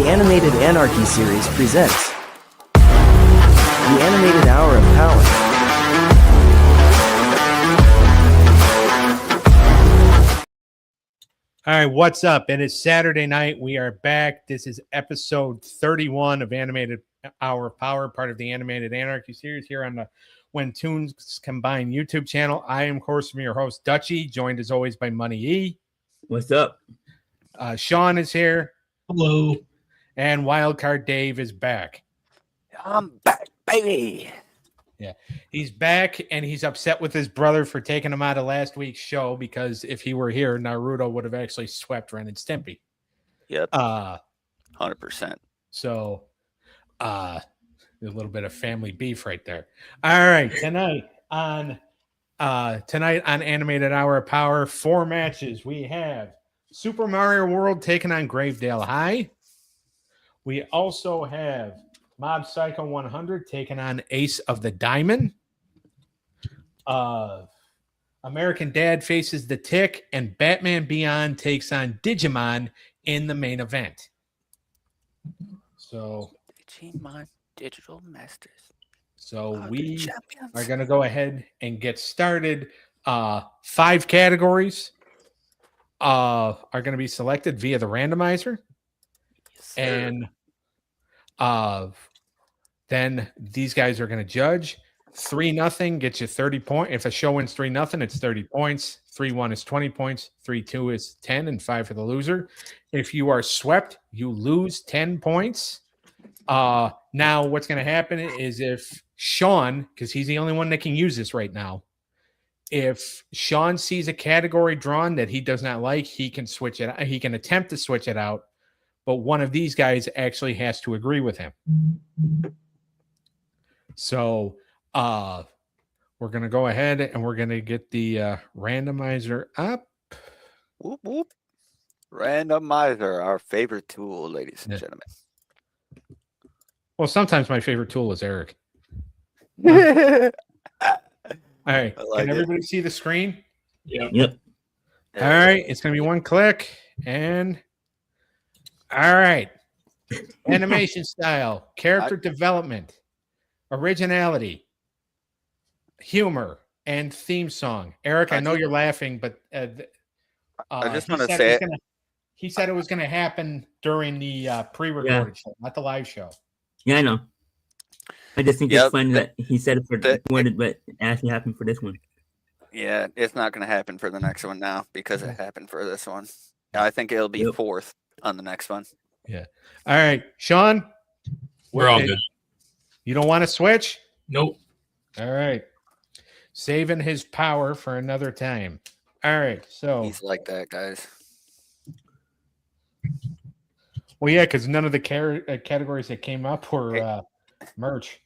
The animated Anarchy series presents the animated Hour of Power. All right, what's up? It is Saturday night. We are back. This is episode 31 of Animated Hour of Power, part of the Animated Anarchy series here on the When Tunes Combine YouTube channel. I am, of course, your host, Dutchy, joined as always by Money E. What's up? Sean is here. Hello. And Wildcard Dave is back. I'm back, baby. Yeah, he's back, and he's upset with his brother for taking him out of last week's show because if he were here, Naruto would have actually swept Ren and Stimpy. Yep. 100%. So, a little bit of family beef right there. All right, tonight on Animated Hour of Power, 4 matches. We have Super Mario World taking on Gravedale High. We also have Mob Psycho 100 taking on Ace of the Diamond. American Dad faces the Tick, and Batman Beyond takes on Digimon in the main event. So, Digimon Digital Masters. So we are going to go ahead and get started. 5 categories are going to be selected via the randomizer. Yes, And then these guys are going to judge. 3-0 gets you 30 points. If a show wins 3-0, it's 30 points. 3-1 is 20 points. 3-2 is 10, and 5 for the loser. If you are swept, you lose 10 points. Now what's going to happen is if Sean, because he's the only one that can use this right now, if Sean sees a category drawn that he does not like, he can switch it. He can attempt to switch it out, but one of these guys actually has to agree with him. So we're going to go ahead and we're going to get the randomizer up. Whoop, whoop. Randomizer, our favorite tool, ladies and gentlemen. Well, sometimes my favorite tool is Eric. All All right. Can everybody see the screen? Yep. All right. It's going to be one click. And all right. Animation style, character development, originality, humor, and theme song. Eric, I know you're laughing, but I just want to say he said it was going to happen during the pre-recorded show, not the live show. Yeah, I know. I just think it's fun that he said it for one, but it actually happened for this one. Yeah, it's not going to happen for the next one now because it happened for this one. I think it'll be 4th on the next one. Yeah. All right, Sean. We're all good. You don't want to switch? Nope. All right. Saving his power for another time. All right. So he's like that, guys. Well, yeah, because none of the categories that came up were merch.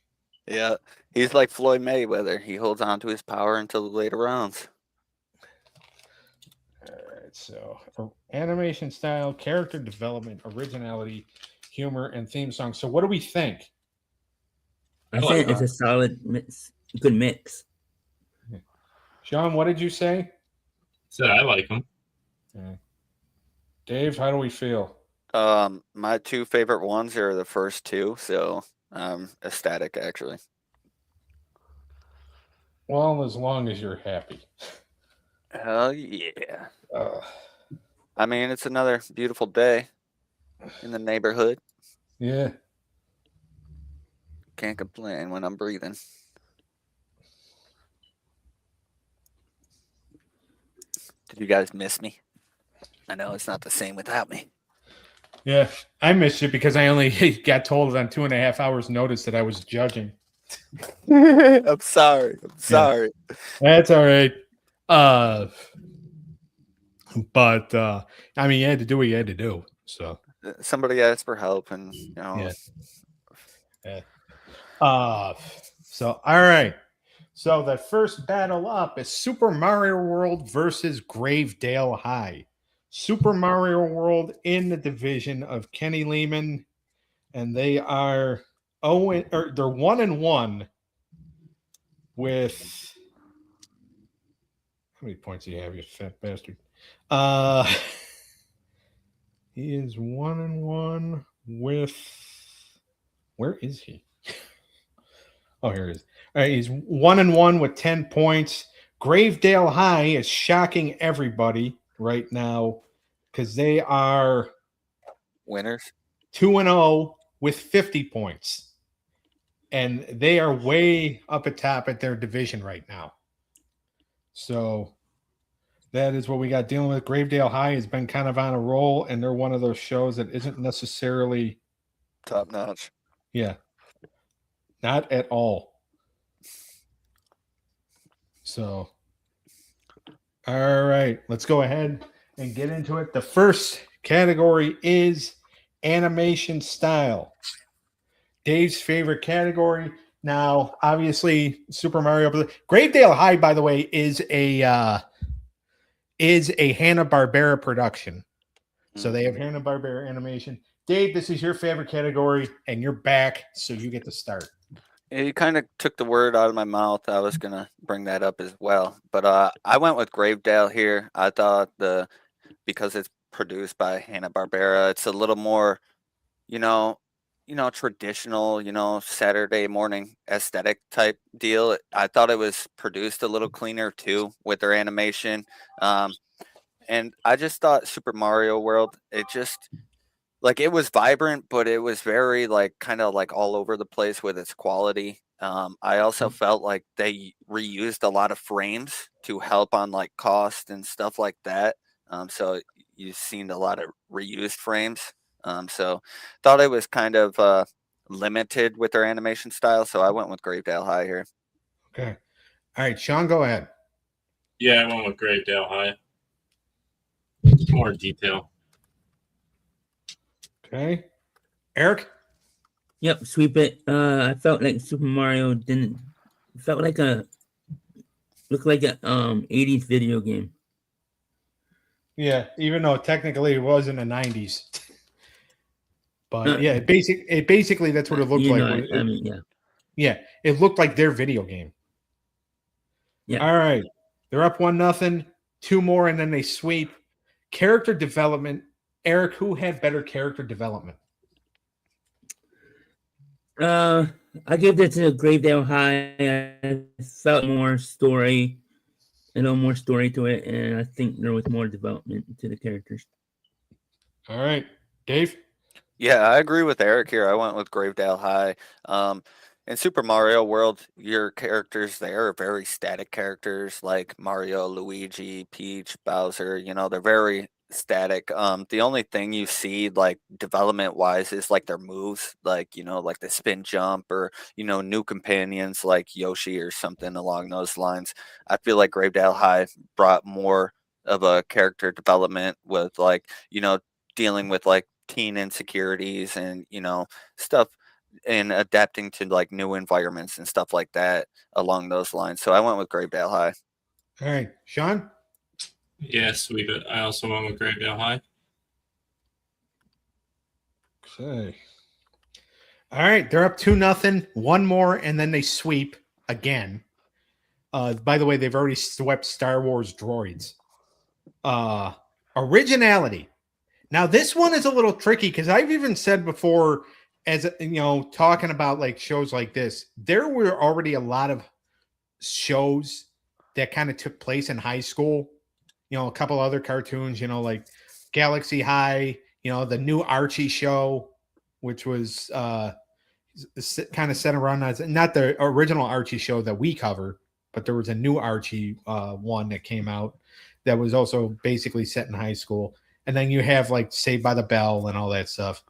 Yeah, he's like Floyd Mayweather. He holds on to his power until the later rounds. All right. So animation style, character development, originality, humor, and theme song. So what do we think? I think it's a solid mix, good mix. Sean, what did you say? Said I like him. Okay. Dave, how do we feel? My 2 favorite ones are the first 2, so ecstatic actually. Well, as long as you're happy. Hell yeah. I mean, it's another beautiful day in the neighborhood. Yeah. Can't complain when I'm breathing. Did you guys miss me? I know it's not the same without me. Yeah, I missed you because I only got told on 2.5 hours notice that I was judging. I'm sorry. Yeah. That's all right. But I mean, you had to do what you had to do. So somebody asked for help, and Yeah. So all right. So the first battle up is Super Mario World versus Gravedale High. Super Mario World in the division of Kenny Lehman, and they are they're 1-1 with how many points do you have, you fat bastard? He is 1-1 with, where is he? Oh, here he is. All right, he's 1-1 with 10 points. Gravedale High is shocking everybody right now because they are Winners. 2-0 with 50 points. And they are way up at top at their division right now. So that is what we got dealing with. Gravedale High has been kind of on a roll, and they're one of those shows that isn't necessarily Top notch. Yeah. Not at all. So, all right, let's go ahead and get into it. The first category is animation style. Dave's favorite category. Now, obviously, Super Mario Bros. Gravedale High, by the way, is a Hanna-Barbera production. So they have Hanna-Barbera animation. Dave, this is your favorite category, and you're back, so you get to start. Yeah, you kind of took the word out of my mouth. I was gonna bring that up as well, but I went with Gravedale here. I thought because it's produced by Hanna-Barbera, it's a little more, traditional, Saturday morning aesthetic type deal. I thought it was produced a little cleaner too with their animation, and I just thought Super Mario World, it was vibrant, but it was very kind of all over the place with its quality. I also felt like they reused a lot of frames to help on cost and stuff like that. So you've seen a lot of reused frames. So thought it was kind of limited with their animation style. So I went with Gravedale High here. Okay. All right, Sean, go ahead. Yeah, I went with Gravedale High. More detail. Okay. Eric? Yep, sweep it. I felt like Super Mario looked like a 80s video game. Yeah, even though technically it was in the 90s. But yeah, basically that's what it looked like. Yeah, it looked like their video game. Yeah. All right. They're up 1-0. 2 more and then they sweep. Character development. Eric, who had better character development? I give that to Gravedale High. I felt a little more story to it, and I think there was more development to the characters. All right, Dave. Yeah, I agree with Eric here. I went with Gravedale High. In Super Mario World, your characters there are very static characters like Mario, Luigi, Peach, Bowser. They're very static. The only thing you see development wise is their moves, like the spin jump or new companions like Yoshi or something along those lines. I feel like Gravedale High brought more of a character development with dealing with teen insecurities and stuff and adapting to new environments and stuff like that along those lines. So I went with Gravedale High. All right, Sean. Yeah, sweep it. I also went with Gravedale High. Okay. All right, they're up 2-0. 1 more, and then they sweep again. By the way, they've already swept Star Wars droids. Originality. Now, this one is a little tricky because I've even said before, as talking about shows like this, there were already a lot of shows that kind of took place in high school. A couple other cartoons, like Galaxy High, the new Archie show, which was kind of set around as not the original Archie show that we cover, but there was a new Archie one that came out that was also basically set in high school. And then you have Saved by the Bell and all that stuff.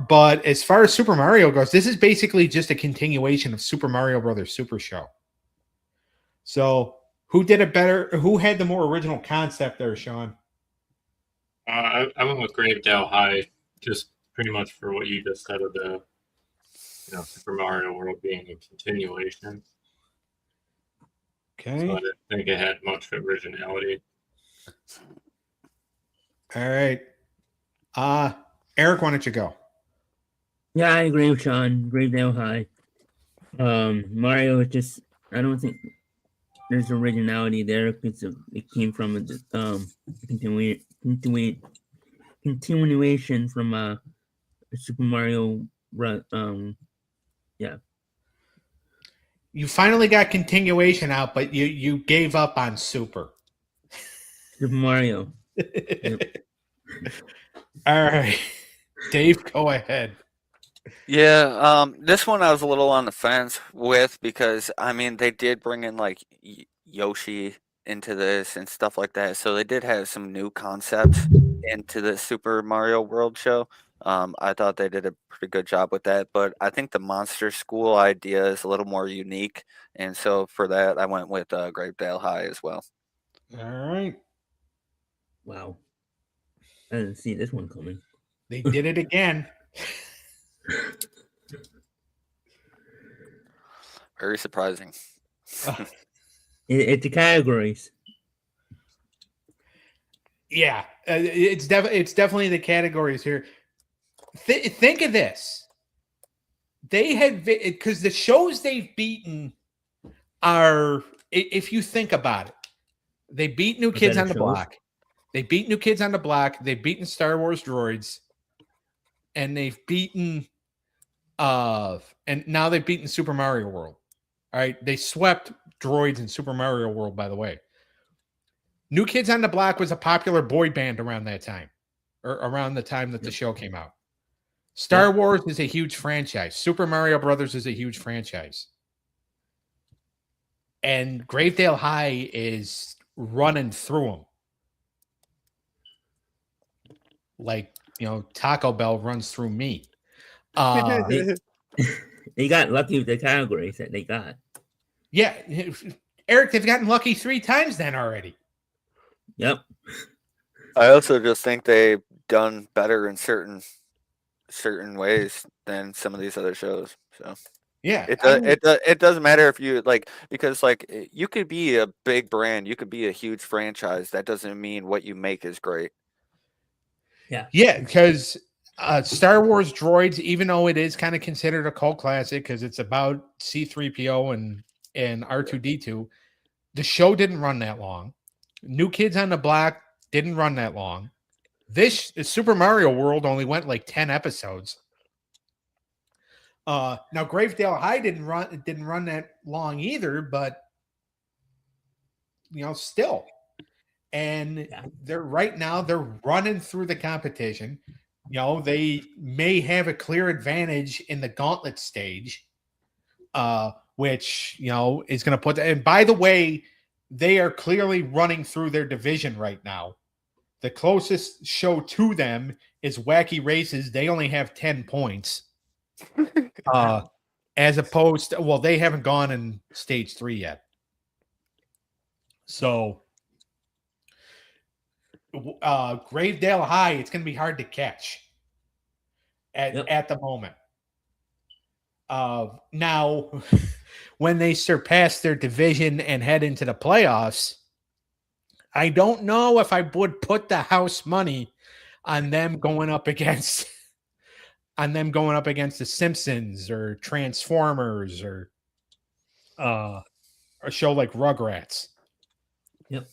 But as far as Super Mario goes, this is basically just a continuation of Super Mario Brothers Super Show. So who did it better? Who had the more original concept there, Sean? I went with Gravedale High, just pretty much for what you just said of the Super Mario World being a continuation. Okay. So I didn't think it had much originality. All right. Eric, why don't you go? Yeah, I agree with Sean. Gravedale High. Mario is just, I don't think there's originality there because it came from a continuation from Super Mario run. You finally got continuation out, but you gave up on Super. Super Mario. Yep. All right, Dave, go ahead. Yeah, this one I was a little on the fence with because I mean they did bring in like Yoshi into this and stuff like that, so they did have some new concepts into the Super Mario World show. I thought they did a pretty good job with that, but I think the Monster School idea is a little more unique, and so for that I went with Gravedale High as well. All right, Wow. I didn't see this one coming. they did it again. Very surprising. It's the categories. Yeah, it's definitely the categories here. Think of this. They had because the shows they've beaten are, if you think about it, they beat New Kids better on the shows. Block. They beat New Kids on the Block. They've beaten Star Wars Droids, and they've beaten and now they've beaten Super Mario World. All right, they swept Droids in Super Mario World, by the way. New Kids on the Block was a popular boy band around that time, or around the time that the show came out. Star Wars is a huge franchise. Super Mario Brothers is a huge franchise. And Gravedale High is running through them. Like, Taco Bell runs through me. They got lucky with the categories that they got. Yeah. Eric, they've gotten lucky 3 times then already. Yep. I also just think they've done better in certain ways than some of these other shows. So yeah, it doesn't matter if you because you could be a big brand, you could be a huge franchise. That doesn't mean what you make is great. Yeah, because Star Wars Droids, even though it is kind of considered a cult classic because it's about C-3PO and R2-D2, the show didn't run that long. New Kids on the Block didn't run that long. This Super Mario World only went like 10 episodes. Now Gravedale High didn't run that long either, but still. And they're running through the competition. They may have a clear advantage in the gauntlet stage, which is going to put. And by the way, they are clearly running through their division right now. The closest show to them is Wacky Races. They only have 10 points. As opposed to, they haven't gone in stage 3 yet. So Gravedale High, it's going to be hard to catch at the moment. Now, when they surpass their division and head into the playoffs, I don't know if I would put the house money on them going up against the Simpsons or Transformers or a show like Rugrats. Yep.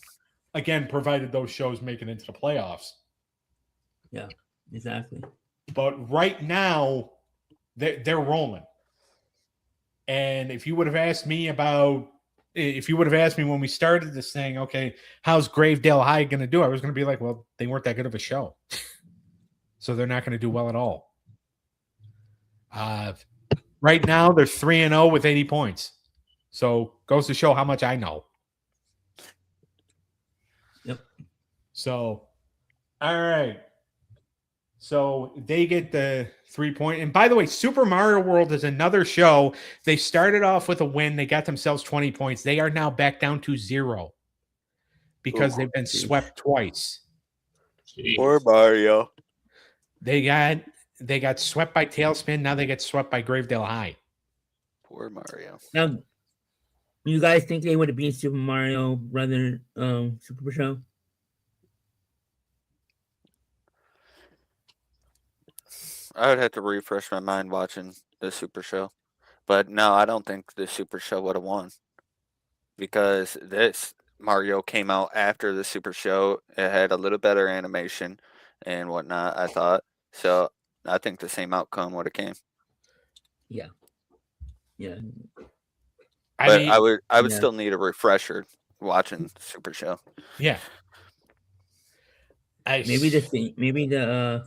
Again, provided those shows make it into the playoffs. Yeah, exactly. But right now, they're rolling. And if you would have asked me when we started this thing, okay, how's Gravedale High going to do? I was going to be like, well, they weren't that good of a show. So they're not going to do well at all. Right now, they're 3-0 with 80 points. So goes to show how much I know. Yep. So, all right. So they get the 3-point. And by the way, Super Mario World is another show. They started off with a win. They got themselves 20 points. They are now back down to 0 because they've been swept twice. Jeez. Poor Mario. They got swept by Tailspin. Now they get swept by Gravedale High. Poor Mario. Now, you guys think they would have been Super Mario rather than Super Show? I would have to refresh my mind watching the Super Show. But no, I don't think the Super Show would have won. Because this Mario came out after the Super Show. It had a little better animation and whatnot, I thought. So I think the same outcome would have came. Yeah. But mean, I would yeah. still need a refresher watching Super Show. yeah. Maybe the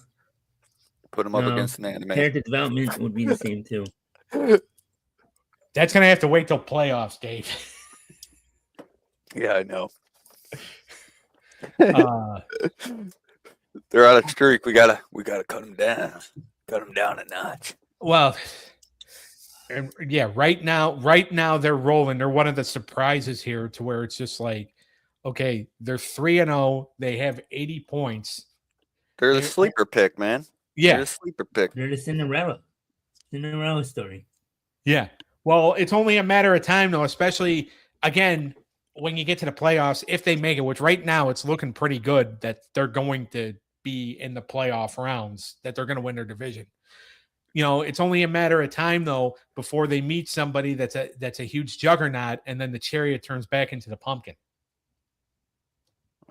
Put them up no, against an anime. character development would be the same too. That's gonna have to wait till playoffs, Dave. Yeah, I know. uh, They're out of streak. We gotta cut them down. Cut them down a notch. well, and yeah, right now they're rolling. They're one of the surprises here to where it's just like, okay, they're 3-0. They have 80 points. They're the sleeper pick, man. They're Yeah, the sleeper pick. They're the Cinderella story. yeah. Well, it's only a matter of time, though, especially, again, when you get to the playoffs, if they make it, which right now it's looking pretty good that they're going to be in the playoff rounds, that they're going to win their division. You know, it's only a matter of time, though, before they meet somebody that's a huge juggernaut, and then the chariot turns back into the pumpkin.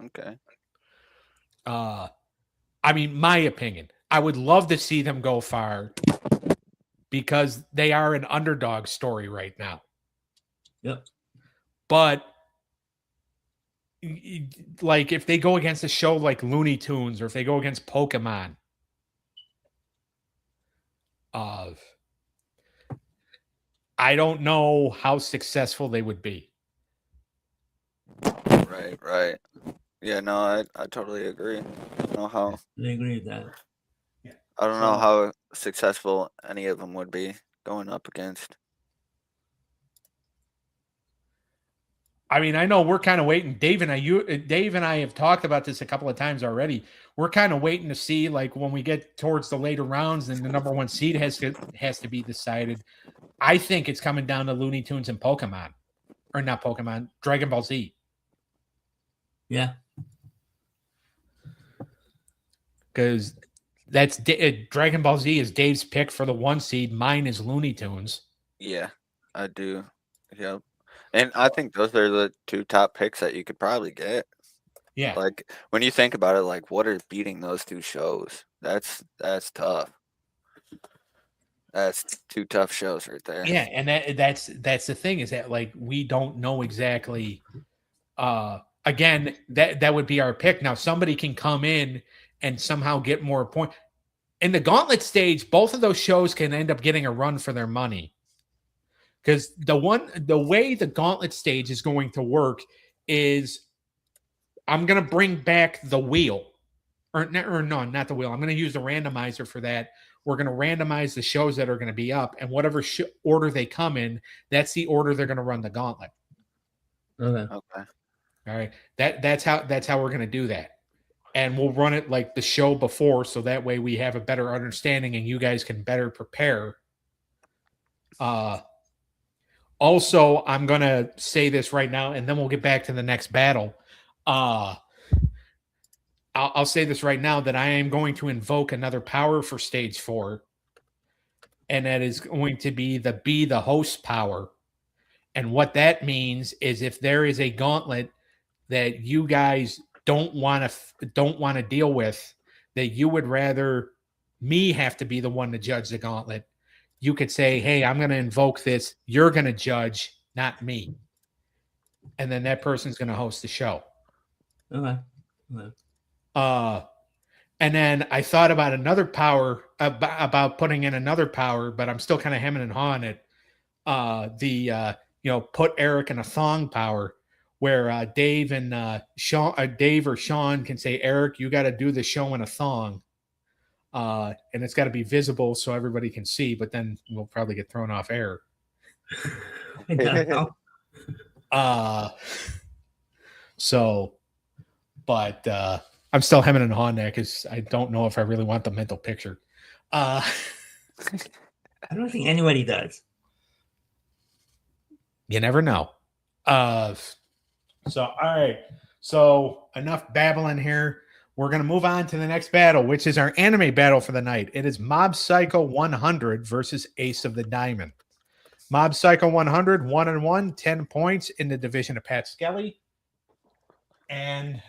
Okay. I mean, my opinion, I would love to see them go far because they are an underdog story right now. Yep. But like if they go against a show like Looney Tunes or if they go against Pokemon, I don't know how successful they would be. Right. Yeah, no, I totally agree. I don't know how. I agree with that. I don't know how successful any of them would be going up against. I mean, I know we're kind of waiting. Dave and I have talked about this a couple of times already. We're kind of waiting to see, like, when we get towards the later rounds and the number one seed has to be decided. I think it's coming down to Looney Tunes and Pokemon, or not Pokemon, Dragon Ball Z. Yeah. Because that's Dragon Ball Z is Dave's pick for the 1 seed. Mine is Looney Tunes. Yeah, I do. Yep. And I think those are the 2 top picks that you could probably get. Yeah. Like when you think about it, like what is beating those 2 shows? That's tough. That's 2 tough shows right there. Yeah, and that's the thing is that like we don't know exactly. Again, that would be our pick. Now somebody can come in and somehow get more points. In the gauntlet stage, both of those shows can end up getting a run for their money. Because the way the gauntlet stage is going to work is I'm going to bring back the wheel. Or no, not the wheel. I'm going to use the randomizer for that. We're going to randomize the shows that are going to be up. And whatever order they come in, that's the order they're going to run the gauntlet. Okay. Okay. All right. That's how we're going to do that. And we'll run it like the show before, so that way we have a better understanding and you guys can better prepare. Also, I'm going to say this right now, and then we'll get back to the next battle. I'll say this right now that I am going to invoke another power for stage 4. And that is going to be the host power. And what that means is if there is a gauntlet that you guys don't want to deal with, that you would rather me have to be the one to judge the gauntlet, you could say, hey, I'm going to invoke this. You're going to judge, not me. And then that person's going to host the show. Okay. And then I thought about another power, about putting in another power, but I'm still kind of hemming and hawing it. Put Eric in a thong power, where Dave and Dave or Sean can say, Eric, you got to do the show in a thong. And it's got to be visible so everybody can see, but then we'll probably get thrown off air. But I'm still hemming and hawing that because I don't know if I really want the mental picture. I don't think anybody does. You never know. All right. So enough babbling here. We're going to move on to the next battle, which is our anime battle for the night. It is Mob Psycho 100 versus Ace of the Diamond. Mob Psycho 100, 1-1, 10 points in the division of Pat Skelly. And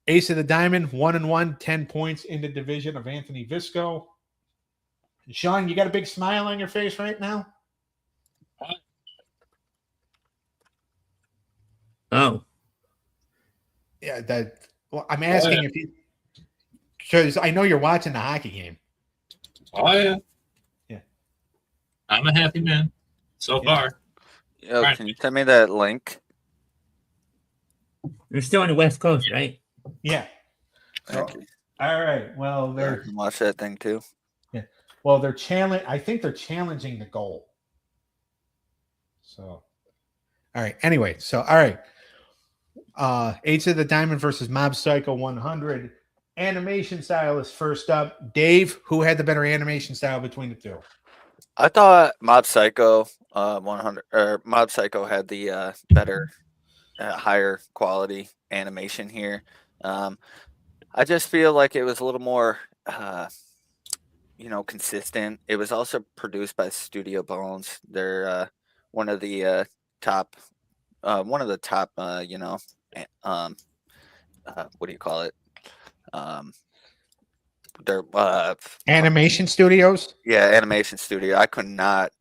Ace of the Diamond, 1-1, 10 points in the division of Anthony Visco. Sean, you got a big smile on your face right now? Oh, Yeah, well, I'm asking if you, because I know you're watching the hockey game. Oh yeah. Yeah. I'm a happy man so far. Yo, Right. can you send me that link? you're still on the West Coast, right? Yeah. Thank So, you. all right. Well, I can watch that thing too. they're I think they're challenging the goal. So, all right. Anyway, so all right. Ace of the Diamond versus Mob Psycho 100. Animation style is first up. Dave, who had the better animation style between the two? I thought Mob Psycho 100 or Mob Psycho had the better, higher quality animation here. I just feel like it was a little more, consistent. It was also produced by Studio Bones. They're one of the top, what do you call it? They're Animation studios. Yeah, animation studio. I could not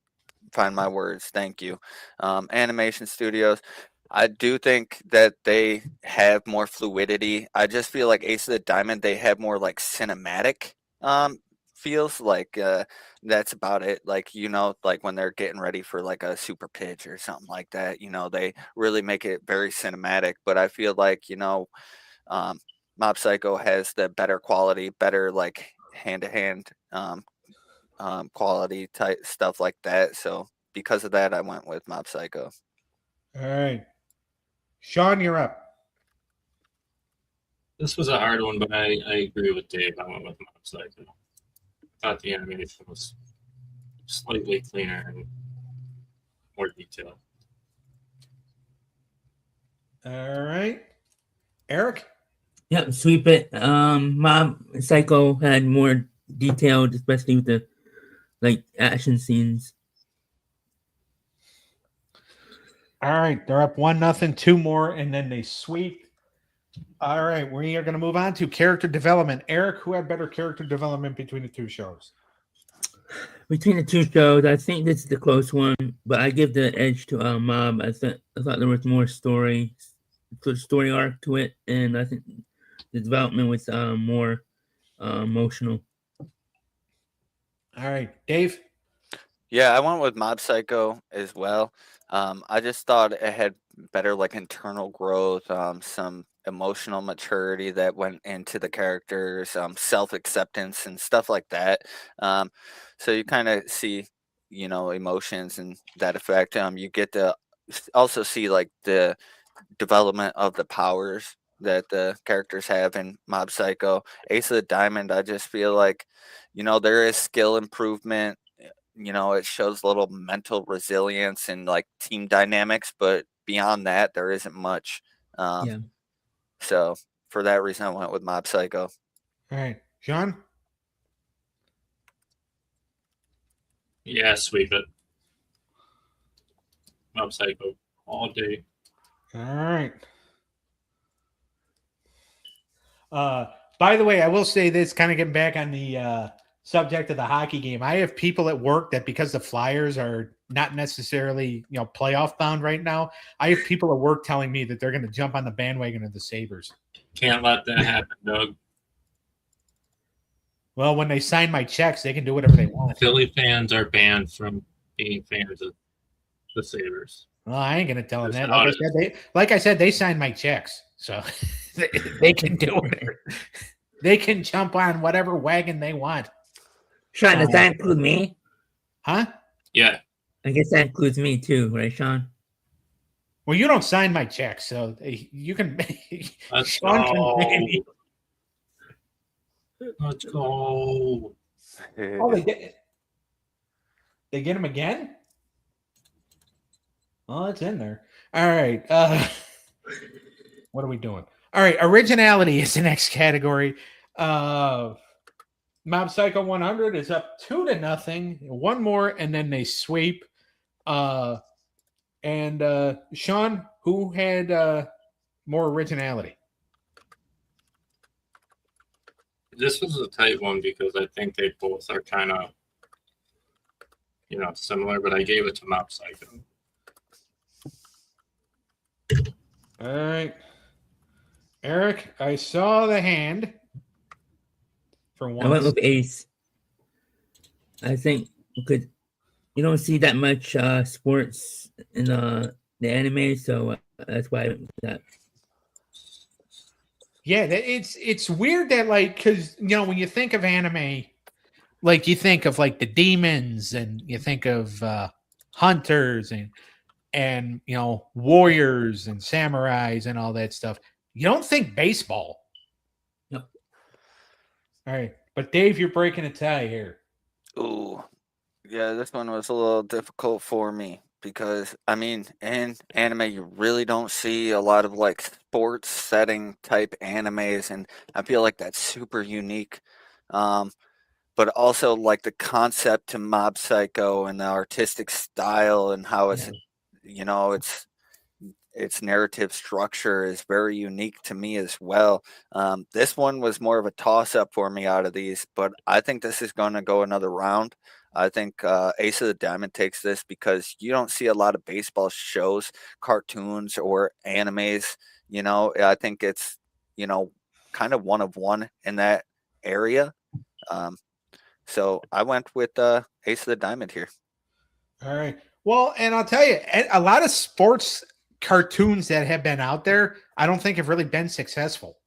find my words. Thank you. Animation studios. I do think that they have more fluidity. I just feel like Ace of the Diamond, they have more like cinematic feels like that's about it. Like, like when they're getting ready for like a super pitch or something like that, they really make it very cinematic. But I feel like, Mob Psycho has the better quality, better like hand to hand quality type stuff like that. So because of that, I went with Mob Psycho. All right. Sean, you're up. This was a hard one, but I agree with Dave. I went with Mob Psycho. I thought the animation was slightly cleaner and more detailed. All right. Eric? Yep, sweep it. Mob Psycho had more detailed, especially with the action scenes. All right. They're up 1-0, 2 more, and then they sweep. All right. We are going to move on to character development. Eric, who had better character development between the two shows? Between the two shows, I think this is the close one, but I give the edge to Mob. I thought there was more story arc to it, and I think the development was more emotional. All right. Dave? Yeah, I went with Mob Psycho as well. I just thought it had better like internal growth, some emotional maturity that went into the characters, self-acceptance and stuff like that. So you kind of see, emotions and that effect. You get to also see like the development of the powers that the characters have in Mob Psycho. Ace of the Diamond, I just feel like, there is skill improvement. It shows a little mental resilience and like team dynamics, but beyond that, there isn't much. Yeah. So for that reason, I went with Mob Psycho. All right. Sean? Yeah, sweep it. Mob Psycho all day. All right. By the way, I will say this, kind of getting back on the subject of the hockey game. I have people at work that, because the Flyers are not necessarily, playoff bound right now, I have people at work telling me that they're going to jump on the bandwagon of the Sabres. Can't let that happen, Doug. Well, when they sign my checks, they can do whatever they want. Philly fans are banned from being fans of the Sabres. Well, I ain't going to tell them There's that. Like I said, they signed my checks, so they can do it. They can jump on whatever wagon they want. Sean, does that include me? Huh? Yeah. I guess that includes me too, right, Sean? Well, you don't sign my checks, so you can. Let's Sean can go. maybe. Let's go. Oh, they get. They get him again? Oh, it's in there. All right. What are we doing? All right. Originality is the next category. Mob Psycho 100 is up 2-0. One more, and then they sweep. And Sean, who had more originality? This was a tight one because I think they both are kind of, similar, but I gave it to Mob Psycho. All right. Eric, I saw the hand for I went once. with Ace. I think because you don't see that much sports in the anime, so that's why I went with that. Yeah, it's weird that like because when you think of anime, like you think of like the demons and you think of hunters and warriors and samurais and all that stuff. You don't think baseball. No. All right, but Dave, you're breaking a tie here. Ooh, yeah, this one was a little difficult for me because in anime you really don't see a lot of like sports setting type animes, and I feel like that's super unique. But also like the concept to Mob Psycho and the artistic style and how it's its narrative structure is very unique to me as well. This one was more of a toss up for me out of these, but I think this is going to go another round. I think Ace of the Diamond takes this because you don't see a lot of baseball shows, cartoons, or animes. I think it's, kind of one of one in that area. So I went with Ace of the Diamond here. All right. Well, and I'll tell you, a lot of sports cartoons that have been out there, I don't think have really been successful.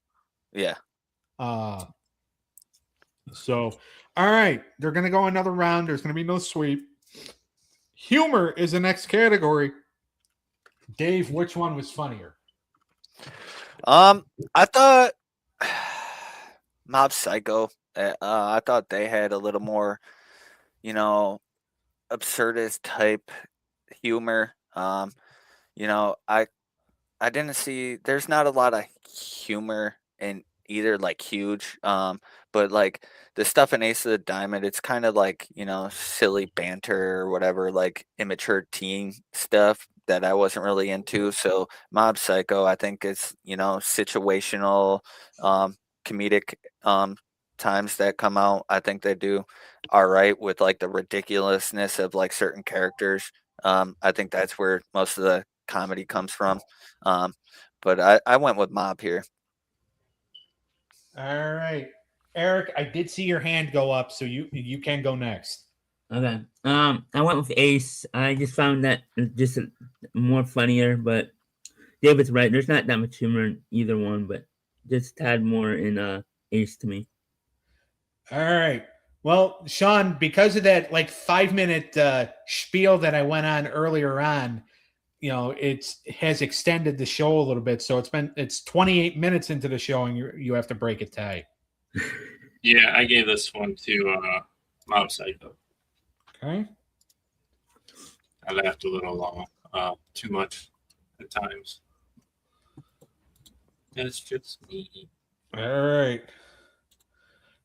Yeah. So, all right, they're going to go another round. There's going to be no sweep. Humor is the next category. Dave, which one was funnier? I thought Mob Psycho. I thought they had a little more, absurdist type humor. I didn't see. There's not a lot of humor in either, like huge. But like the stuff in Ace of the Diamond, it's kind of like silly banter or whatever, like immature teen stuff that I wasn't really into. So Mob Psycho, I think it's situational, comedic times that come out. I think they do all right with like the ridiculousness of like certain characters. I think that's where most of the comedy comes from. But I went with Mob here. All right, Eric, I did see your hand go up, so you can go next. Okay. I went with Ace. I just found that just more funnier, but David's right. There's not that much humor in either one, but just had more in Ace to me. All right. Well, Sean, because of that like 5-minute spiel that I went on earlier on, it has extended the show a little bit. So it's 28 minutes into the show, and you have to break a tie. Yeah, I gave this one to Mob Psycho. Okay. I laughed a little too much at times. That's just me. All right.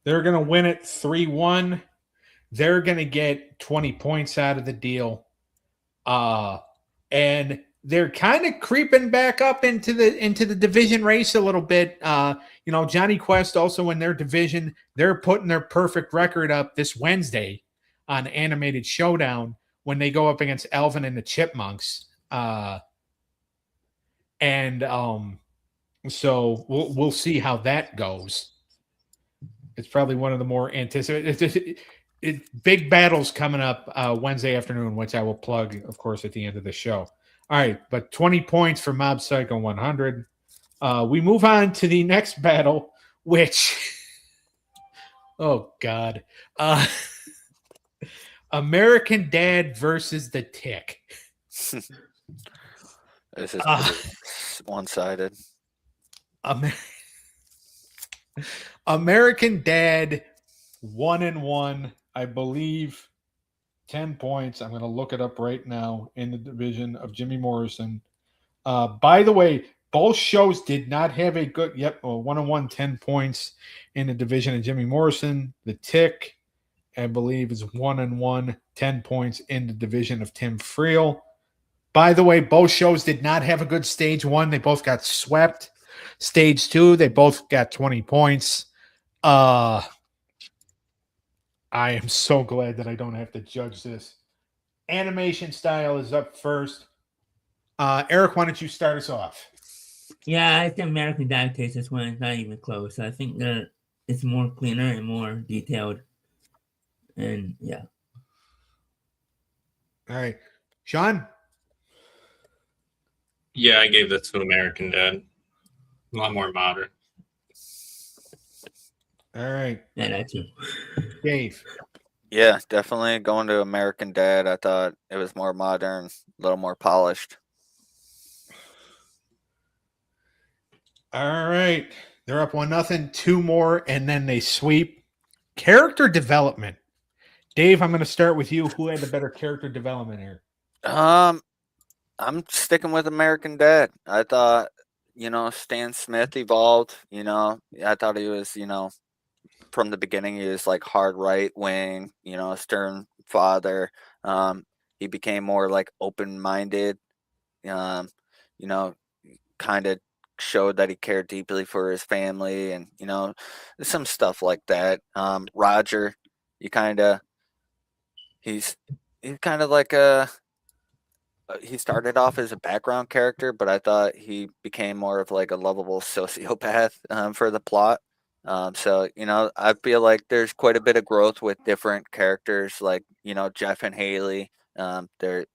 They're going to win it 3-1. They're going to get 20 points out of the deal. And they're kind of creeping back up into the division race a little bit. Johnny Quest also in their division, they're putting their perfect record up this Wednesday on Animated Showdown when they go up against Alvin and the Chipmunks. So we'll see how that goes. It's probably one of the more anticipated. Big battles coming up Wednesday afternoon, which I will plug, of course, at the end of the show. All right, but 20 points for Mob Psycho 100. We move on to the next battle, which, oh, God. American Dad versus the Tick. This is one-sided. American Dad 1-1, I believe, 10 points. I'm going to look it up right now in the division of Jimmy Morrison. By the way, both shows did not have a good, 1-1, 10 points in the division of Jimmy Morrison. The Tick, I believe, is 1-1, 10 points in the division of Tim Friel. By the way, both shows did not have a good stage one. They both got swept. Stage two, they both got 20 points. I am so glad that I don't have to judge this. Animation style is up first. Eric, why don't you start us off? Yeah, I think American Dad takes this one. It's not even close. I think that it's more cleaner and more detailed. And yeah. All right. Sean? Yeah, I gave this to American Dad. A lot more modern. All right. Yeah, that too. Dave? Yeah, definitely going to American Dad. I thought it was more modern, a little more polished. All right. They're up 1-0. 2 more, and then they sweep. Character development. Dave, I'm going to start with you. Who had the better character development here? I'm sticking with American Dad. I thought, Stan Smith evolved. I thought he was, from the beginning, he was like hard right wing, stern father. He became more like open minded. Kind of showed that he cared deeply for his family, and some stuff like that. Roger, you kind of he's kind of like he started off as a background character, but I thought he became more of like a lovable sociopath for the plot. So I feel like there's quite a bit of growth with different characters, like Jeff and Haley. They're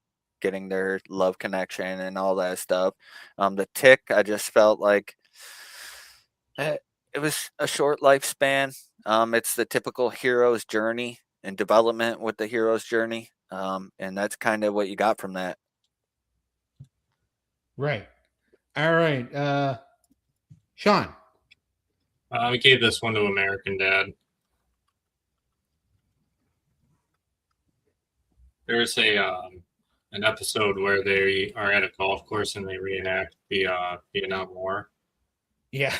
getting their love connection and all that stuff. The Tick, I just felt like it was a short lifespan. It's the typical hero's journey and development with the hero's journey, and that's kind of what you got from that. Right. All right. Sean? I gave this one to American Dad. There's an episode where they are at a golf course and they reenact the Vietnam War, Yeah.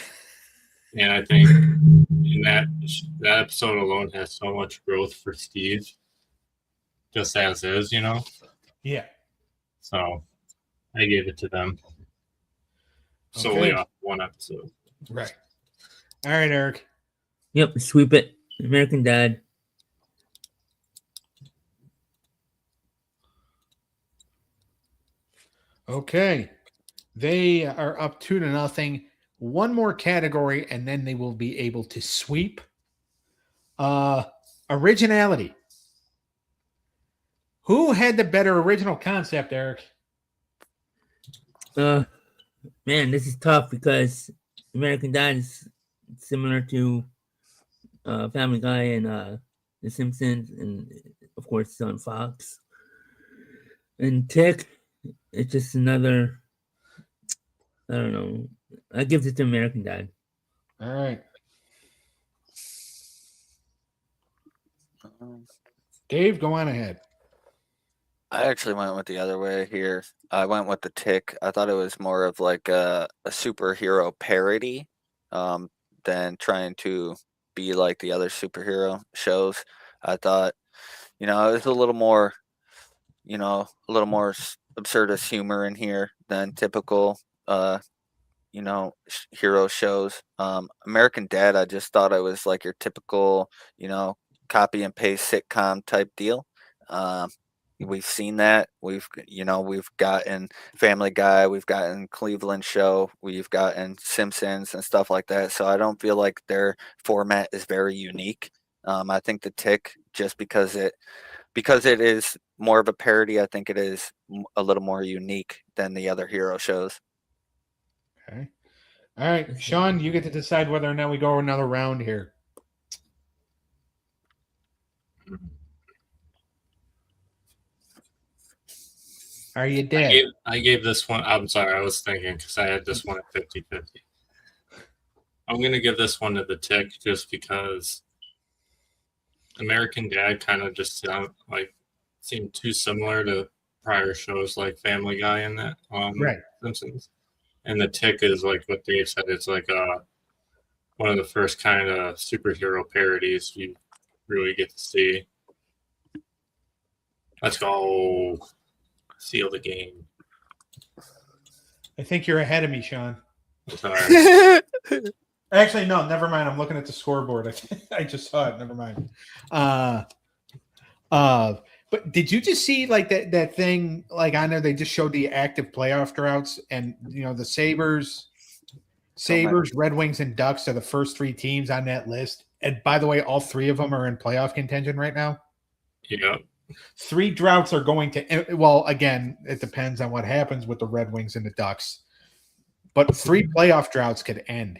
and I think in that episode alone has so much growth for Steve, just as is, Yeah. So I gave it to them solely Okay. off one episode. Right. All right, Eric. Yep, sweep it. American Dad. Okay. They are up 2-0. One more category, and then they will be able to sweep. Originality. Who had the better original concept, Eric? Man, this is tough because American Dad is similar to Family Guy and The Simpsons, and of course it's on Fox. And Tick, it's just another. I don't know. I give it to American Dad. All right. Dave, go on ahead. I actually went with the other way here. I went with the Tick. I thought it was more of like a superhero parody than trying to be like the other superhero shows. I thought, it was a little more, absurdist humor in here than typical, hero shows. American Dad, I just thought it was like your typical, copy and paste sitcom type deal. We've seen that. We've gotten Family Guy, we've gotten Cleveland Show, we've gotten Simpsons and stuff like that. So I don't feel like their format is very unique. I think the Tick, just because it is more of a parody, I think it is a little more unique than the other hero shows. Okay. All right. Sean, you get to decide whether or not we go another round here. Are you dead? I gave this one. I'm sorry, I was thinking because I had this one at 50-50. I'm going to give this one to the Tick just because American Dad kind of just seemed too similar to prior shows like Family Guy and that Right. Simpsons. And the Tick is like what Dave said. It's like one of the first kind of superhero parodies you really get to see. Let's go. Seal the game. I think you're ahead of me, Sean. Sorry. Actually, no, never mind. I'm looking at the scoreboard. I just saw it. Never mind. But did you just see like that thing? Like I know they just showed the active playoff droughts, and the Sabres, Red Wings, and Ducks are the first 3 teams on that list. And by the way, all 3 of them are in playoff contention right now. Yeah. 3 droughts are going to. Well, again, it depends on what happens with the Red Wings and the Ducks. But 3 playoff droughts could end.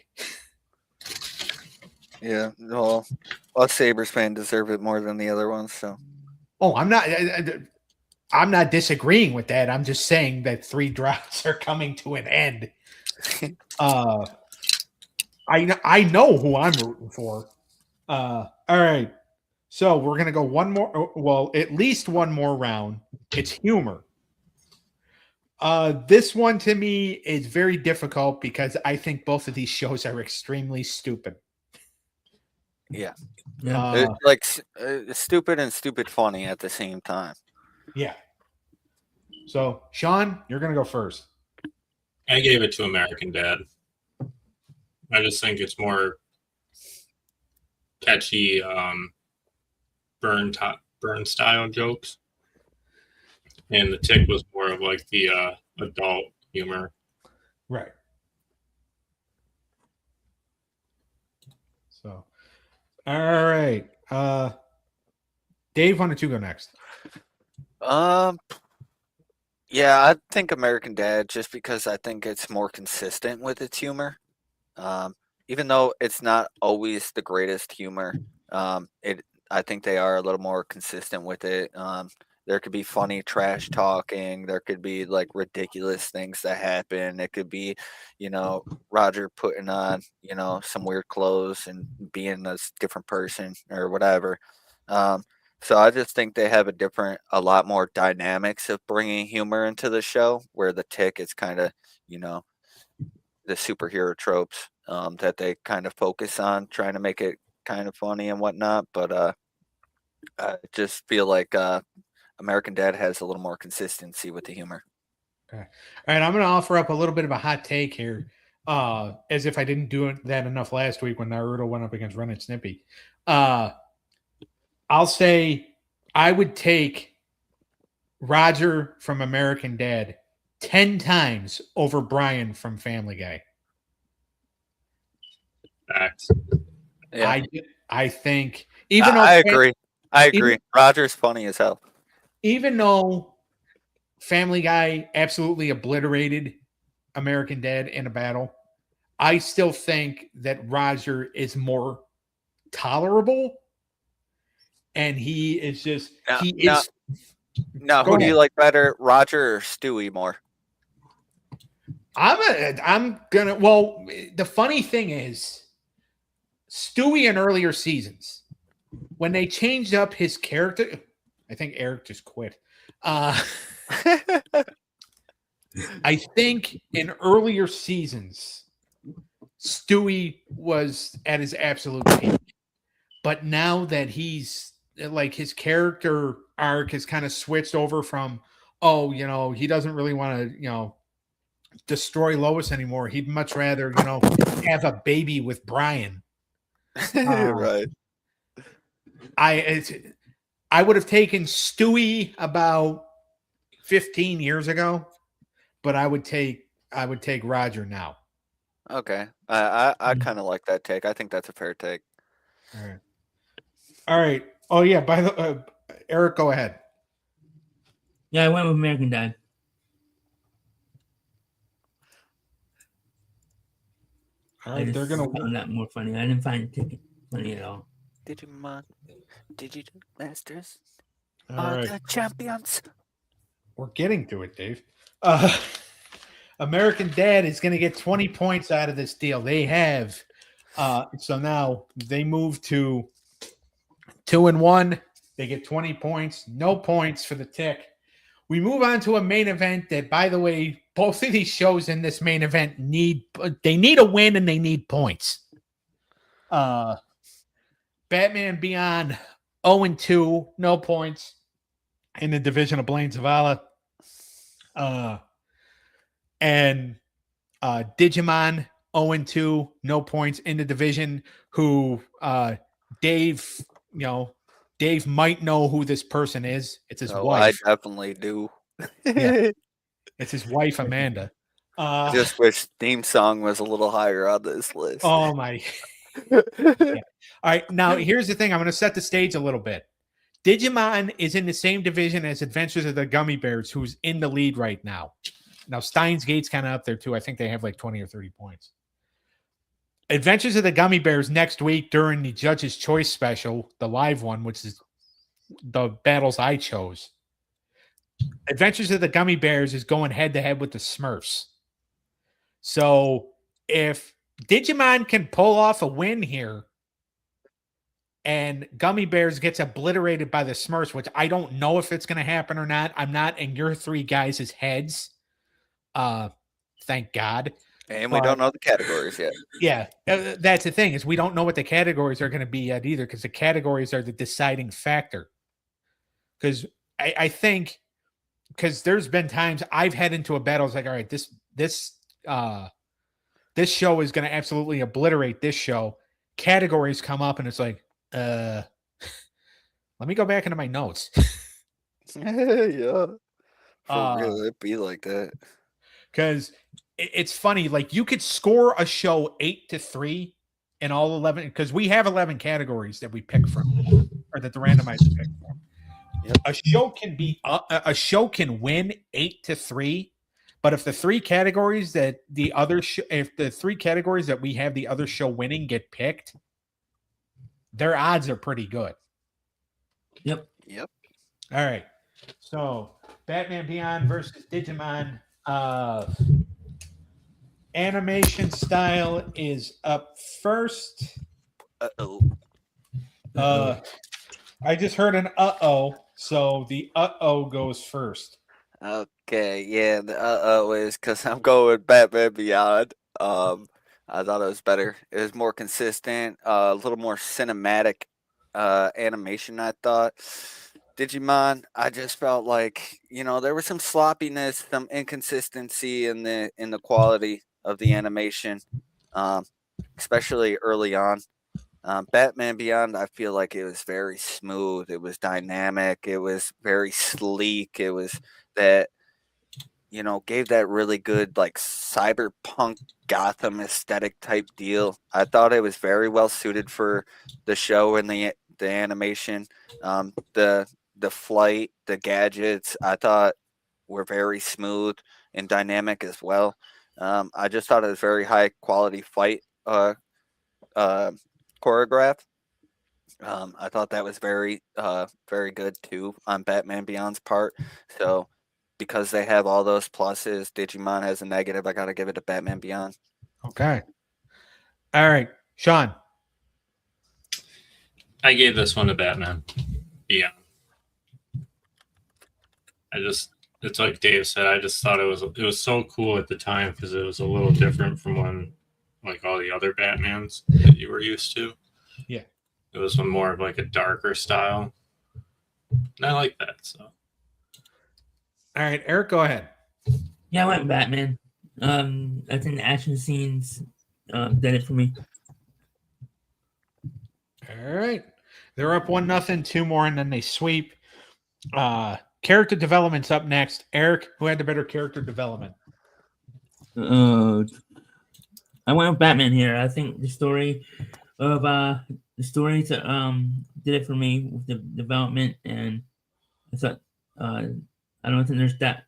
Yeah, well, us Sabres fans deserve it more than the other ones. So, oh, I'm not disagreeing with that. I'm just saying that 3 droughts are coming to an end. I know who I'm rooting for. All right, so we're gonna go one more. Well, at least one more round. It's humor. This one to me is very difficult because I think both of these shows are extremely stupid. yeah, Yeah. it's like stupid and stupid funny at the same time. Yeah. So, Sean, you're gonna go first. I gave it to American Dad. I just think it's more catchy, burn style jokes, and the Tick was more of like the adult humor. Right. So, all right. Dave, why don't you go next? Yeah, I think American Dad just because I think it's more consistent with its humor. Even though it's not always the greatest humor, I think they are a little more consistent with it. There could be funny trash talking. There could be like ridiculous things that happen. It could be, Roger putting on, some weird clothes and being a different person or whatever. So I just think they have a lot more dynamics of bringing humor into the show, where the Tick is kind of, the superhero tropes that they kind of focus on, trying to make it kind of funny and whatnot. But I just feel like American Dad has a little more consistency with the humor. Okay. All right. I'm going to offer up a little bit of a hot take here, as if I didn't do that enough last week when Naruto went up against Ren and Snippy. I'll say I would take Roger from American Dad 10 times over Brian from Family Guy. Facts. Yeah, I think even though I agree. Roger's funny as hell. Even though Family Guy absolutely obliterated American Dad in a battle, I still think that Roger is more tolerable, and he is just Now, who do you like better, Roger or Stewie more? I'm gonna. Well, the funny thing is, Stewie in earlier seasons, when they changed up his character, I think Eric just quit. I think in earlier seasons, Stewie was at his absolute peak. But now that he's like his character arc has kind of switched over from, he doesn't really want to, destroy Lois anymore. He'd much rather, have a baby with Brian. Right. I would have taken Stewie about 15 years ago, but I would take Roger now. Okay. I kind of like that take. I think that's a fair take. All right. Oh yeah. By the Eric, go ahead. Yeah, I went with American Dad. All right, they're gonna found that more funny. I didn't find Ticket funny at all. Digimon, Digital Masters all right. The champions. We're getting to it, Dave. American Dad is going to get 20 points out of this deal. They have. So now they move to 2-1. They get 20 points. No points for the Tick. We move on to a main event that, by the way, both of these shows in this main event need a win and they need points. Batman Beyond 0-2, no points in the division of Blaine Zavala. And Digimon 0-2, no points in the division, who Dave, Dave might know who this person is. It's his Oh, I wife. definitely do. Yeah. It's his wife, Amanda. I just wish theme song was a little higher on this list. Oh my. Yeah. All right. Now here's the thing. I'm going to set the stage a little bit. Digimon is in the same division as Adventures of the Gummy Bears, who's in the lead right now. Now Steins Gate's kind of up there too. I think they have like 20 or 30 points. Adventures of the Gummy Bears next week during the Judge's Choice special, the live one, which is the battles I chose. Adventures of the Gummy Bears is going head to head with the Smurfs. So if Digimon can pull off a win here and Gummy Bears gets obliterated by the Smurfs, which I don't know if it's going to happen or not. I'm not in your three guys' heads. Thank God. And we don't know the categories yet. Yeah, that's the thing, is we don't know what the categories are going to be yet either, because the categories are the deciding factor. Because I think, because there's been times I've head into a battle, it's like, all right, this show is going to absolutely obliterate this show. Categories come up and it's like, let me go back into my notes. Yeah. For real, it'd be like that. Because it's funny, like you could score a show 8-3 in all 11, because we have 11 categories that we pick from, or that the randomizer pick from. Yep. A show can win 8-3, but if the three categories that we have the other show winning get picked, their odds are pretty good. Yep. All right. So Batman Beyond versus Digimon. Animation style is up first. Uh-oh. I just heard an uh-oh, so the uh-oh goes first. Okay, yeah, the uh-oh is because I'm going with Batman Beyond. I thought it was better. It was more consistent, a little more cinematic animation, I thought. Digimon, I just felt like, there was some sloppiness, some inconsistency in the quality of the animation, especially early on. Batman Beyond, I feel like it was very smooth. It was dynamic. It was very sleek. It was that, gave that really good, like, cyberpunk Gotham aesthetic type deal. I thought it was very well suited for the show and the animation. The flight, the gadgets, I thought were very smooth and dynamic as well. I just thought it was very high quality fight choreograph. I thought that was very good too on Batman Beyond's part. So because they have all those pluses, Digimon has a negative. I got to give it to Batman Beyond. Okay. All right. Sean. I gave this one to Batman Beyond. It's like Dave said, I just thought it was so cool at the time because it was a little different from when, like, all the other Batmans that you were used to. Yeah. It was more of like a darker style. And I like that. So. All right, Eric, go ahead. Yeah, I went Batman. I think the action scenes did it for me. All right. They're up 1-0, 2 more, and then they sweep. Character development's up next. Eric, who had the better character development? I went with Batman here. I think the story did it for me with the development, and I thought I don't think there's that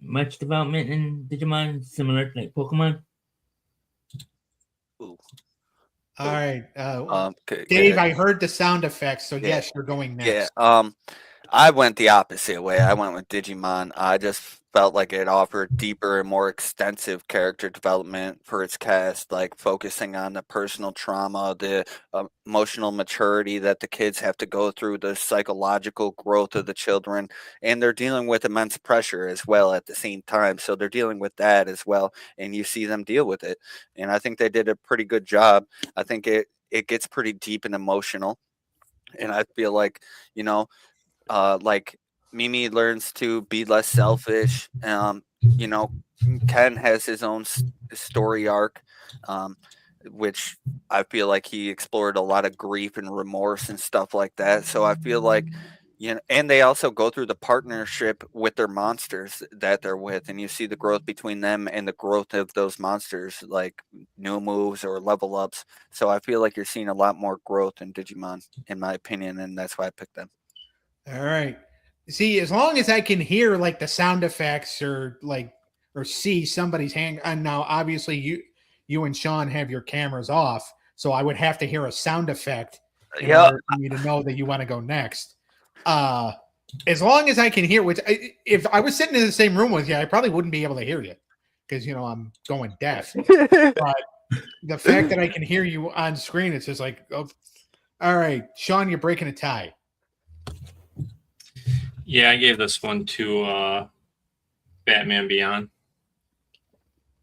much development in Digimon, similar to like Pokemon. Ooh. All right. Okay, Dave, I heard the sound effects, so yes, you're going next. Yeah. I went the opposite way. I went with Digimon. I just felt like it offered deeper and more extensive character development for its cast, like focusing on the personal trauma, the emotional maturity that the kids have to go through, the psychological growth of the children, and they're dealing with immense pressure as well at the same time. So they're dealing with that as well, and you see them deal with it. And I think they did a pretty good job. I think it gets pretty deep and emotional. And I feel like, like Mimi learns to be less selfish. Ken has his own story arc. which I feel like he explored a lot of grief and remorse and stuff like that. So I feel like, and they also go through the partnership with their monsters that they're with, and you see the growth between them and the growth of those monsters, like new moves or level ups. So I feel like you're seeing a lot more growth in Digimon, in my opinion, and that's why I picked them. All right. See, as long as I can hear like the sound effects or see somebody's hand, and now obviously you and Sean have your cameras off, so I would have to hear a sound effect in order for me to know that you want to go next. As long as I can hear, if I was sitting in the same room with you, I probably wouldn't be able to hear you because I'm going deaf. But the fact that I can hear you on screen, it's just like, oh, all right, Sean, you're breaking a tie. Yeah, I gave this one to Batman Beyond.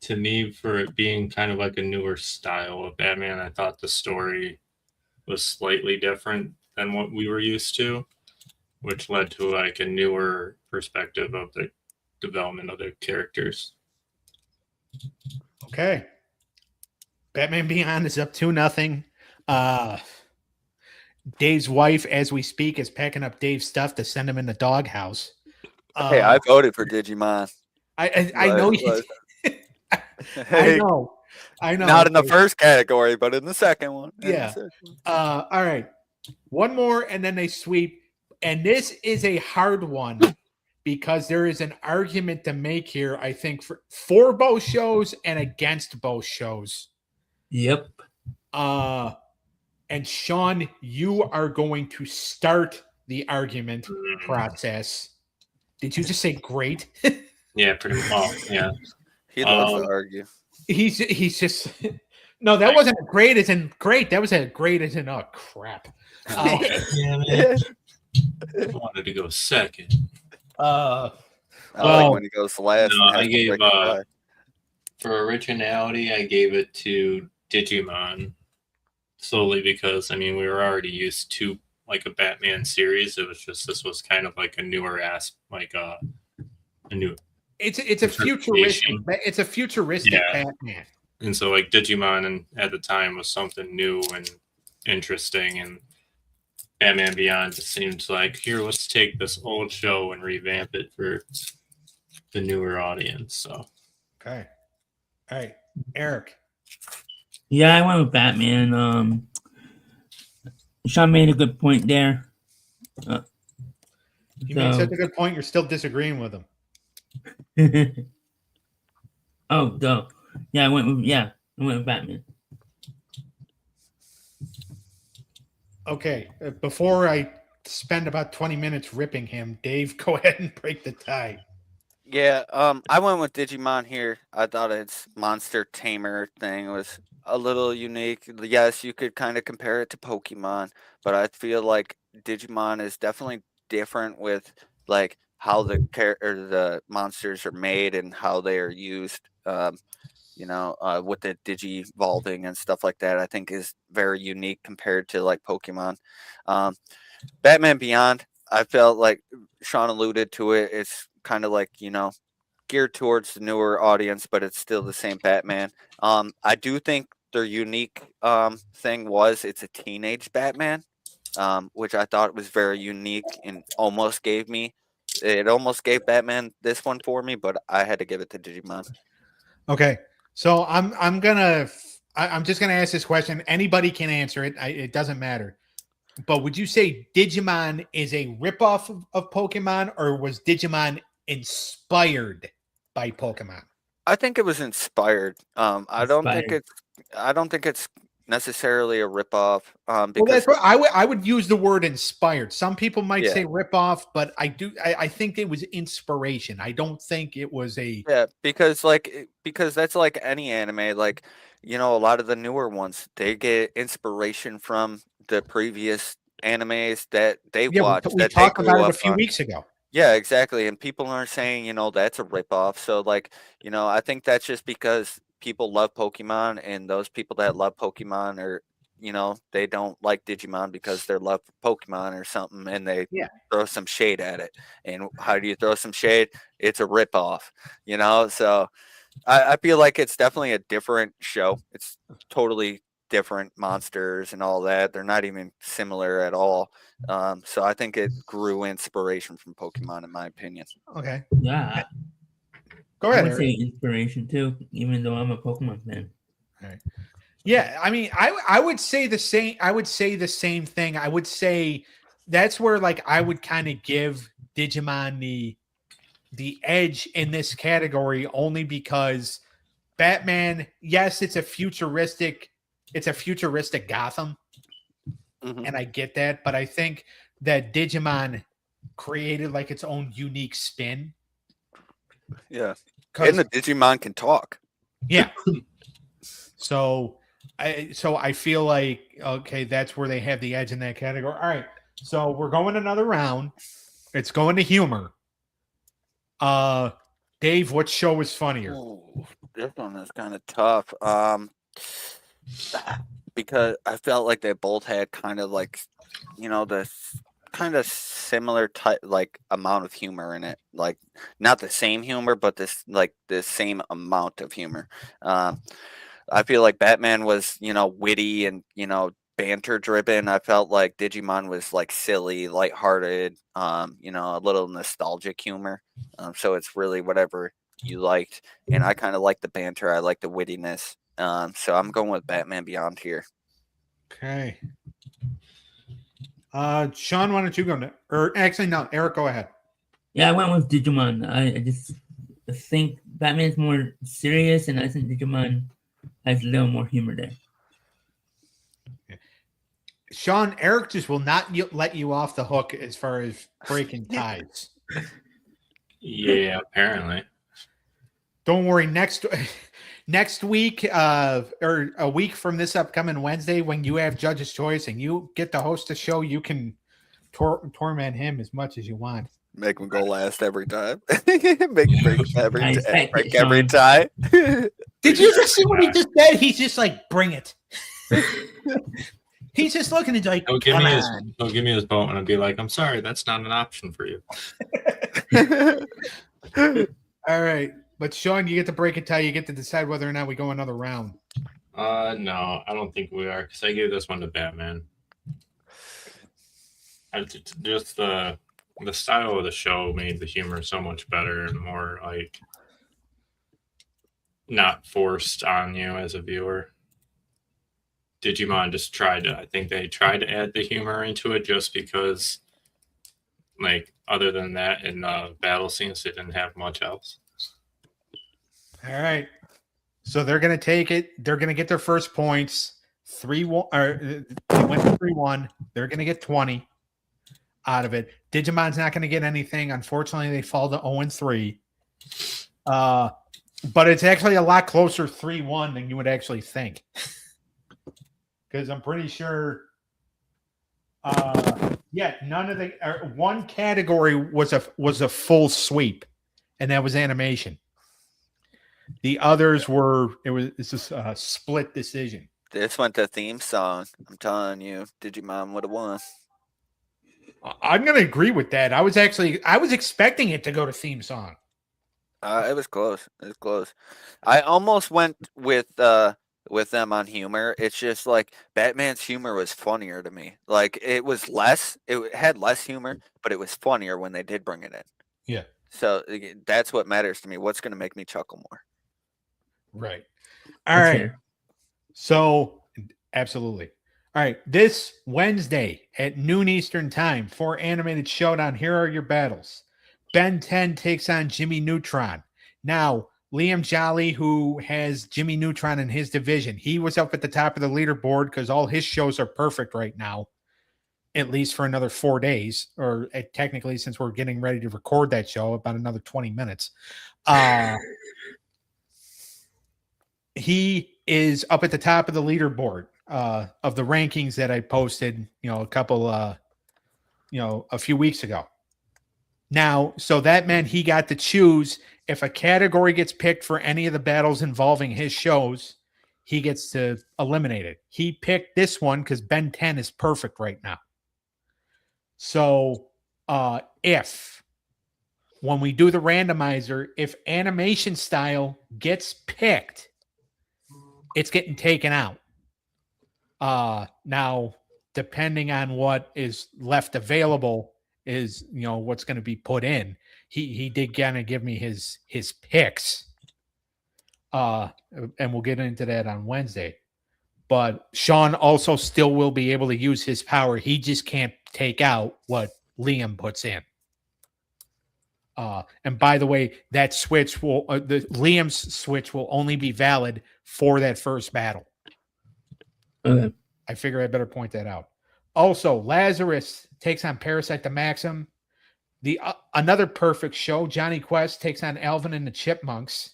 To me, for it being kind of like a newer style of Batman, I thought the story was slightly different than what we were used to, which led to like a newer perspective of the development of the characters. Okay. Batman Beyond is up 2-0. Dave's wife, as we speak, is packing up Dave's stuff to send him in the doghouse. Hey, I voted for Digimon. I know you. I know. Not in the first category, but in the second one. Yeah. All right. One more, and then they sweep. And this is a hard one because there is an argument to make here, I think, for both shows and against both shows. Yep. And Sean, you are going to start the argument process. Did you just say great? Yeah, pretty well. Yeah. He loves to argue. He's just no, that wasn't great as in great. That was a great as in crap. Damn it. I wanted to go second. I like when he goes last. No, I gave for originality, I gave it to Digimon solely because we were already used to like a Batman series. It was just this was kind of like a newer a new. It's a futuristic Batman. And so like Digimon and at the time was something new and interesting, and Batman Beyond just seems like, here, let's take this old show and revamp it for the newer audience. So okay. All right. Eric. Yeah, I went with Batman. Sean made a good point there. You made such a good point, you're still disagreeing with him. Oh, no. Yeah, I went with Batman. Okay. Before I spend about 20 minutes ripping him, Dave, go ahead and break the tie. Yeah, I went with Digimon here. I thought its monster tamer thing was a little unique. Yes, you could kind of compare it to Pokemon, but I feel like Digimon is definitely different with like how the monsters are made and how they are used. With the digi-evolving and stuff like that, I think is very unique compared to like Pokemon. Batman Beyond, I felt like Sean alluded to it. It's kind of like, geared towards the newer audience, but it's still the same Batman. I do think their unique thing was it's a teenage Batman, which I thought was very unique and almost gave Batman this one for me, but I had to give it to Digimon. Okay. So I'm just gonna ask this question. Anybody can answer it. It doesn't matter. But would you say Digimon is a ripoff of Pokemon, or was Digimon inspired by Pokemon? I think it was inspired. I don't think it's necessarily a ripoff. Because well, that's what I would use the word inspired. Some people might say ripoff, but I think it was inspiration. I don't think it was a because that's like any anime. Like, a lot of the newer ones, they get inspiration from the previous animes that they watched. We talked about it a few weeks ago. Yeah, exactly. And people aren't saying, that's a ripoff. So like, I think that's just because people love Pokemon, and those people that love Pokemon are, they don't like Digimon because they love Pokemon or something, and they throw some shade at it. And how do you throw some shade? It's a ripoff, so I feel like it's definitely a different show. It's totally different monsters and all that. They're not even similar at all. So I think it grew inspiration from Pokemon, in my opinion. Okay. Yeah, Go I ahead, would Eric. say inspiration too, even though I'm a Pokemon fan. All right. Yeah, I mean, I would say the same. I would say the same thing. I would say that's where like I would kind of give Digimon the edge in this category only because Batman, yes, it's a futuristic Gotham, Mhm. and I get that, but I think that Digimon created like its own unique spin. Yeah. Because And the Digimon can talk. yeah. So I feel like okay, that's where they have the edge in that category. All right. So we're going another round. It's going to humor. Dave, what show is funnier? Ooh, this one is kind of tough. Because I felt like they both had kind of like, the kind of similar type, like amount of humor in it. Like not the same humor, but this like the same amount of humor. I feel like Batman was, witty and banter driven. I felt like Digimon was like silly, lighthearted, a little nostalgic humor. So it's really whatever you liked, and I kind of like the banter. I like the wittiness. So I'm going with Batman Beyond here. Okay. Sean, why don't you go? Or actually, no, Eric, go ahead. Yeah, I went with Digimon. I just think Batman's more serious, and I think Digimon has a little more humor there. Sean, Eric just will not let you off the hook as far as breaking ties. Yeah, apparently. Don't worry. Next week, or a week from this upcoming Wednesday, when you have Judge's Choice and you get to host a show, you can torment him as much as you want. Make him go last every time. Make him break every I expect break it, every Sean. tie. Did you just see what he just said? He's just like, bring it. He's just looking at like, He'll give me his boat, and I'll be like, "I'm sorry, that's not an option for you." All right. But Sean, you get to break a tie. You get to decide whether or not we go another round. No, I don't think we are, because I gave this one to Batman. Just the style of the show made the humor so much better and more like not forced on you as a viewer. Digimon just I think they tried to add the humor into it just because, like, other than that, in the battle scenes, they didn't have much else. All right. So they're going to take it. They're going to get their first points. 3-1. They went to 3-1. They're going to get 20 out of it. Digimon's not going to get anything. Unfortunately, they fall to 0-3. But it's actually a lot closer 3-1 than you would actually think. Because I'm pretty sure, none of the one category was a full sweep, and that was animation. The others were it's just a split decision. This went to theme song. I'm telling you, Digimon would have won. I'm going to agree with that. I was expecting it to go to theme song. It was close. It was close. I almost went with them on humor. It's just like Batman's humor was funnier to me. Like it had less humor, but it was funnier when they did bring it in. Yeah. So that's what matters to me. What's going to make me chuckle more? Right. All right. Fair. So absolutely. All right. This Wednesday at noon Eastern time for Animated Showdown, here are your battles. Ben 10 takes on Jimmy Neutron. Now, Liam Jolly, who has Jimmy Neutron in his division, he was up at the top of the leaderboard because all his shows are perfect right now, at least for another 4 days, or technically since we're getting ready to record that show, about another 20 minutes. He is up at the top of the leaderboard of the rankings that I posted, a few weeks ago. Now, so that meant he got to choose if a category gets picked for any of the battles involving his shows, he gets to eliminate it. He picked this one because Ben 10 is perfect right now. So if when we do the randomizer, if animation style gets picked, it's getting taken out. Now, depending on what is left available is, what's going to be put in. He did kind of give me his picks. And we'll get into that on Wednesday. But Sean also still will be able to use his power. He just can't take out what Liam puts in. And by the way, that switch will Liam's switch will only be valid for that first battle. Okay. I figure I better point that out. Also, Lazarus takes on Parasite the Maxim. Another perfect show. Johnny Quest takes on Alvin and the Chipmunks.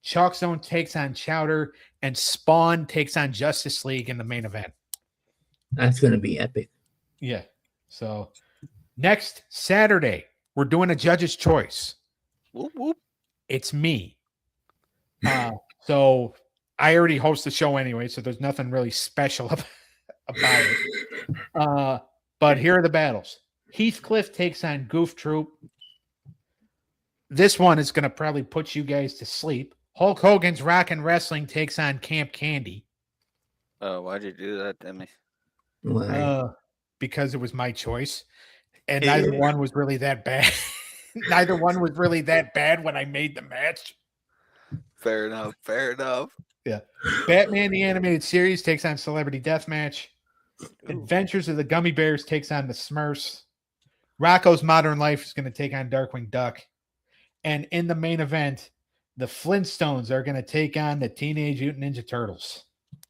Chalk Zone takes on Chowder, and Spawn takes on Justice League in the main event. That's going to be epic. Yeah. So next Saturday, we're doing a judge's choice. Whoop, whoop. It's me. So I already host the show anyway, so there's nothing really special about it. But here are the battles. Heathcliff takes on Goof Troop. This one is going to probably put you guys to sleep. Hulk Hogan's Rockin' Wrestling takes on Camp Candy. Oh, why'd you do that, Demi? Why? Because it was my choice. And neither one was really that bad. Neither one was really that bad when I made the match. Fair enough. Fair enough. Yeah. Batman the Animated Series takes on Celebrity Deathmatch. Adventures of the Gummy Bears takes on the Smurfs. Rocco's Modern Life is going to take on Darkwing Duck. And in the main event, the Flintstones are going to take on the Teenage Mutant Ninja Turtles.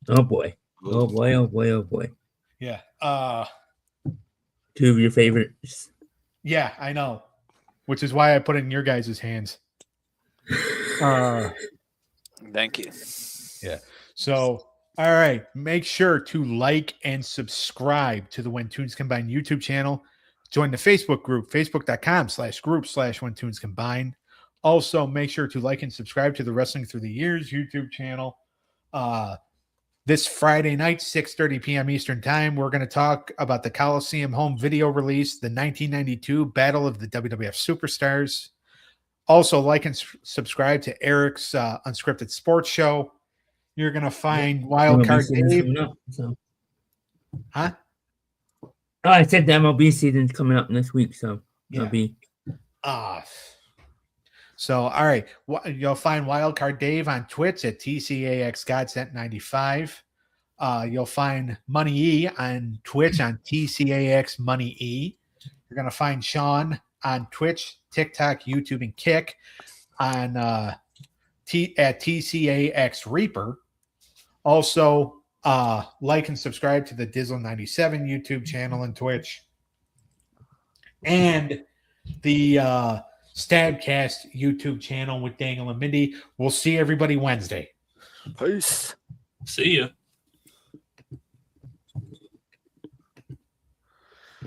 Oh boy. Oh boy. Oh boy. Oh boy. Yeah. Two of your favorites. Yeah, I know. Which is why I put it in your guys' hands. Thank you. Yeah. So, all right. Make sure to like and subscribe to the When Tunes Combine YouTube channel. Join the Facebook group, facebook.com/group/When Tunes Combine. Also, make sure to like and subscribe to the Wrestling Through the Years YouTube channel. This Friday night, 6:30 p.m. Eastern Time, we're going to talk about the Coliseum home video release, the 1992 Battle of the WWF Superstars. Also, like and subscribe to Eric's Unscripted Sports Show. You're going to find Wildcard Dave. Huh? Oh, I said the MLB season's coming up next week, so it'll be. So, all right. You'll find Wildcard Dave on Twitch at TCAXGodsent95. You'll find Money E on Twitch on TCAX Money E. You're going to find Sean on Twitch, TikTok, YouTube, and Kick on at TCAX Reaper. Also, like and subscribe to the Dizzle97 YouTube channel and Twitch. And the Stabcast YouTube channel with Dangle and Mindy. We'll see everybody Wednesday. Peace. See ya.